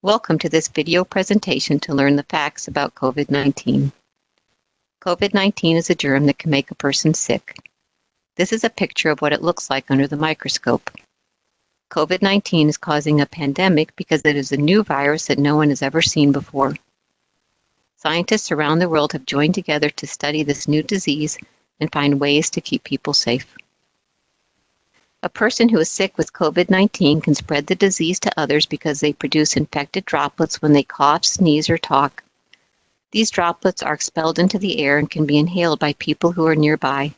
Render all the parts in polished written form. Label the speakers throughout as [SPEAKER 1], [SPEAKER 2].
[SPEAKER 1] Welcome to this video presentation to learn the facts about COVID-19. COVID-19 is a germ that can make a person sick. This is a picture of what it looks like under the microscope. COVID-19 is causing a pandemic because it is a new virus that no one has ever seen before. Scientists around the world have joined together to study this new disease and find ways to keep people safe. A person who is sick with COVID-19 can spread the disease to others because they produce infected droplets when they cough, sneeze, or talk. These droplets are expelled into the air and can be inhaled by people who are nearby.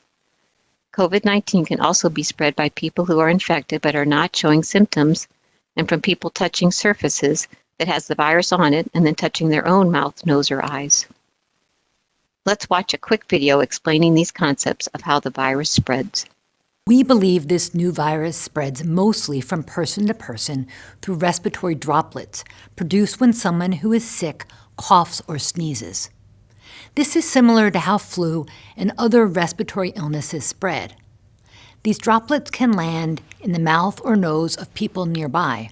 [SPEAKER 1] COVID-19 can also be spread by people who are infected but are not showing symptoms, and from people touching surfaces that has the virus on it and then touching their own mouth, nose, or eyes. Let's watch a quick video explaining these concepts of how the virus spreads.
[SPEAKER 2] We believe this new virus spreads mostly from person to person through respiratory droplets produced when someone who is sick coughs or sneezes. This is similar to how flu and other respiratory illnesses spread. These droplets can land in the mouth or nose of people nearby,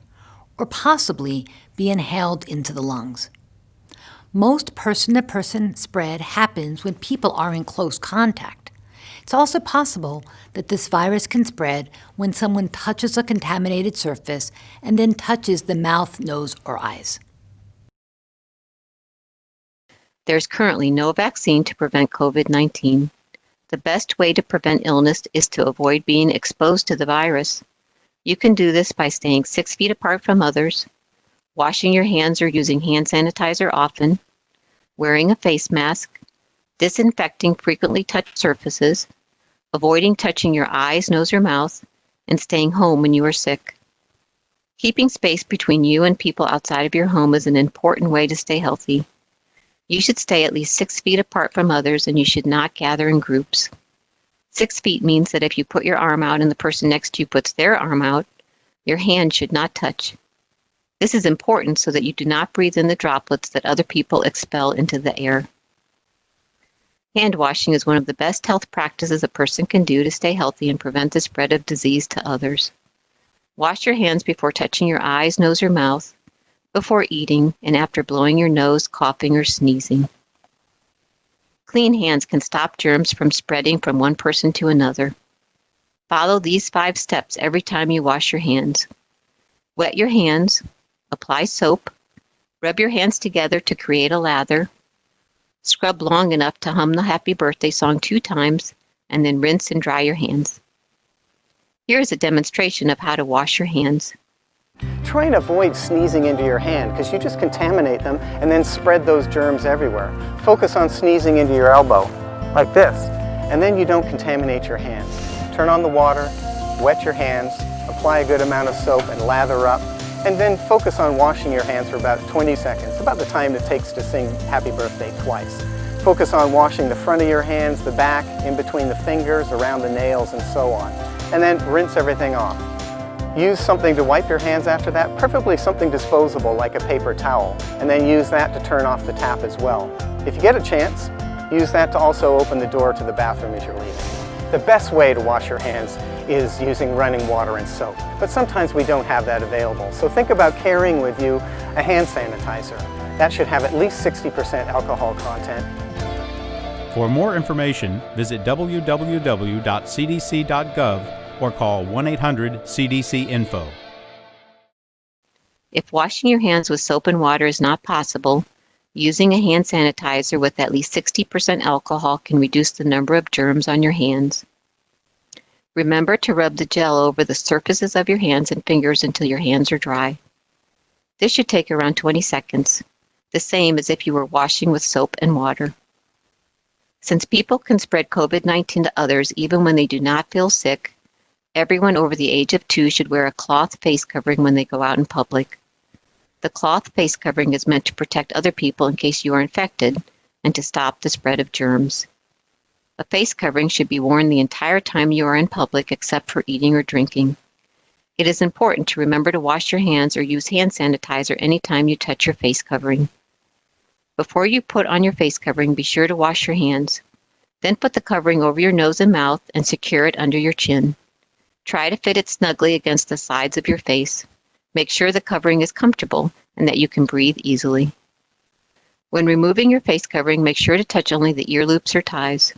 [SPEAKER 2] or possibly be inhaled into the lungs. Most person-to-person spread happens when people are in close contact. It's also possible that this virus can spread when someone touches a contaminated surface and then touches the mouth, nose, or eyes.
[SPEAKER 1] There's currently no vaccine to prevent COVID-19. The best way to prevent illness is to avoid being exposed to the virus. You can do this by staying 6 feet apart from others, washing your hands or using hand sanitizer often, wearing a face mask, disinfecting frequently touched surfaces, avoiding touching your eyes, nose, or mouth, and staying home when you are sick. Keeping space between you and people outside of your home is an important way to stay healthy. You should stay at least 6 feet apart from others, and you should not gather in groups. 6 feet means that if you put your arm out and the person next to you puts their arm out, your hand should not touch. This is important so that you do not breathe in the droplets that other people expel into the air. Hand washing is one of the best health practices a person can do to stay healthy and prevent the spread of disease to others. Wash your hands before touching your eyes, nose, or mouth, before eating, and after blowing your nose, coughing, or sneezing. Clean hands can stop germs from spreading from one person to another. Follow these 5 steps every time you wash your hands. Wet your hands, apply soap, rub your hands together to create a lather, scrub long enough to hum the happy birthday song 2 times, and then rinse and dry your hands. Here is a demonstration of how to wash your hands.
[SPEAKER 3] Try and avoid sneezing into your hand because you just contaminate them and then spread those germs everywhere. Focus on sneezing into your elbow, like this, and then you don't contaminate your hands. Turn on the water, wet your hands, apply a good amount of soap and lather up, and then focus on washing your hands for about 20 seconds, about the time it takes to sing Happy Birthday twice. Focus on washing the front of your hands, the back, in between the fingers, around the nails, and so on. And then rinse everything off. Use something to wipe your hands after that, preferably something disposable like a paper towel, and then use that to turn off the tap as well. If you get a chance, use that to also open the door to the bathroom as you're leaving. The best way to wash your hands is using running water and soap, but sometimes we don't have that available. So think about carrying with you a hand sanitizer. That should have at least 60% alcohol content.
[SPEAKER 4] For more information, visit www.cdc.gov or call 1-800-CDC-INFO.
[SPEAKER 1] If washing your hands with soap and water is not possible, using a hand sanitizer with at least 60% alcohol can reduce the number of germs on your hands. Remember to rub the gel over the surfaces of your hands and fingers until your hands are dry. This should take around 20 seconds, the same as if you were washing with soap and water. Since people can spread COVID-19 to others even when they do not feel sick, everyone over the age of 2 should wear a cloth face covering when they go out in public. The cloth face covering is meant to protect other people in case you are infected and to stop the spread of germs. A face covering should be worn the entire time you are in public except for eating or drinking. It is important to remember to wash your hands or use hand sanitizer anytime you touch your face covering. Before you put on your face covering, be sure to wash your hands. Then put the covering over your nose and mouth and secure it under your chin. Try to fit it snugly against the sides of your face. Make sure the covering is comfortable and that you can breathe easily. When removing your face covering, make sure to touch only the ear loops or ties.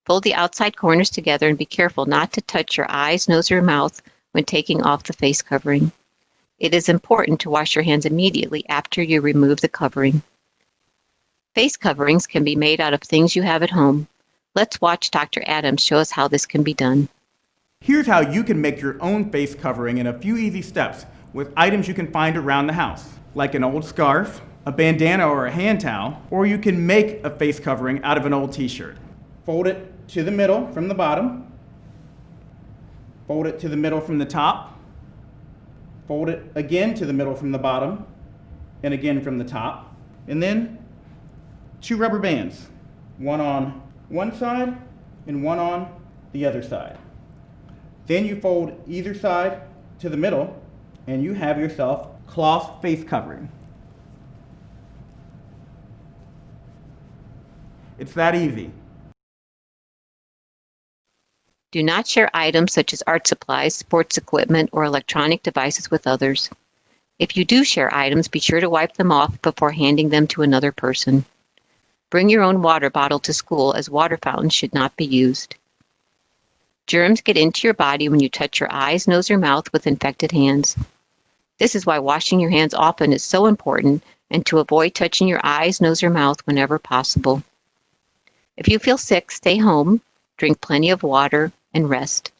[SPEAKER 1] Fold the outside corners together and be careful not to touch your eyes, nose, or mouth when taking off the face covering. It is important to wash your hands immediately after you remove the covering. Face coverings can be made out of things you have at home. Let's watch Dr. Adams show us how this can be done.
[SPEAKER 5] Here's how you can make your own face covering in a few easy steps with items you can find around the house, like an old scarf, a bandana or a hand towel, or you can make a face covering out of an old t-shirt. Fold it to the middle from the bottom, fold it to the middle from the top, fold it again to the middle from the bottom, and again from the top, and then 2 rubber bands, one on one side and one on the other side. Then you fold either side to the middle and you have yourself cloth face covering. It's that easy.
[SPEAKER 1] Do not share items such as art supplies, sports equipment, or electronic devices with others. If you do share items, be sure to wipe them off before handing them to another person. Bring your own water bottle to school, as water fountains should not be used. Germs get into your body when you touch your eyes, nose, or mouth with infected hands. This is why washing your hands often is so important, and to avoid touching your eyes, nose, or mouth whenever possible. If you feel sick, stay home, drink plenty of water, and rest.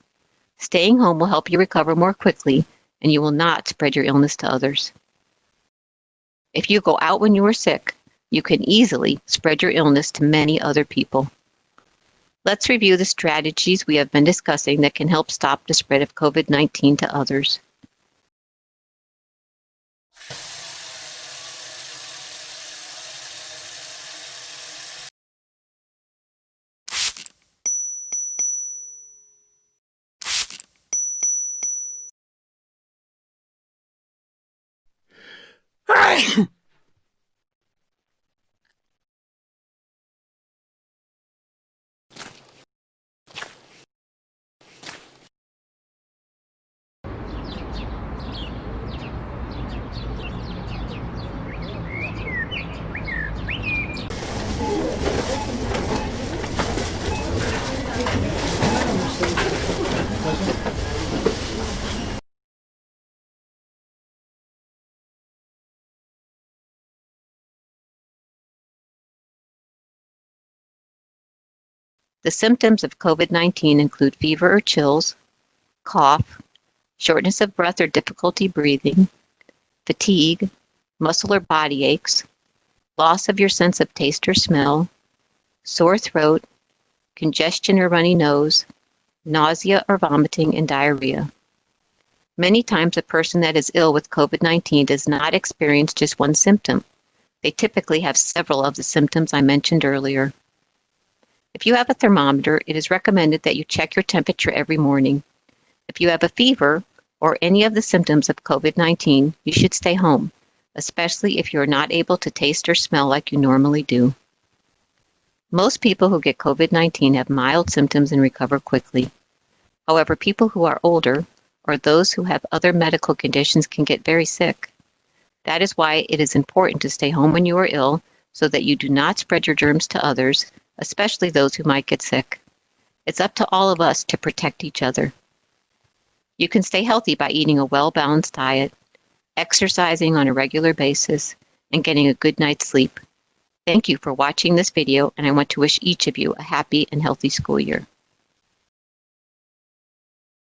[SPEAKER 1] Staying home will help you recover more quickly, and you will not spread your illness to others. If you go out when you are sick, you can easily spread your illness to many other people. Let's review the strategies we have been discussing that can help stop the spread of COVID-19 to others. The symptoms of COVID-19 include fever or chills, cough, shortness of breath or difficulty breathing, fatigue, muscle or body aches, loss of your sense of taste or smell, sore throat, congestion or runny nose, nausea or vomiting, and diarrhea. Many times a person that is ill with COVID-19 does not experience just one symptom. They typically have several of the symptoms I mentioned earlier. If you have a thermometer, it is recommended that you check your temperature every morning. If you have a fever or any of the symptoms of COVID-19, you should stay home, especially if you are not able to taste or smell like you normally do. Most people who get COVID-19 have mild symptoms and recover quickly. However, people who are older or those who have other medical conditions can get very sick. That is why it is important to stay home when you are ill so that you do not spread your germs to others, especially those who might get sick. It's up to all of us to protect each other. You can stay healthy by eating a well-balanced diet, exercising on a regular basis, and getting a good night's sleep. Thank you for watching this video, and I want to wish each of you a happy and healthy school year.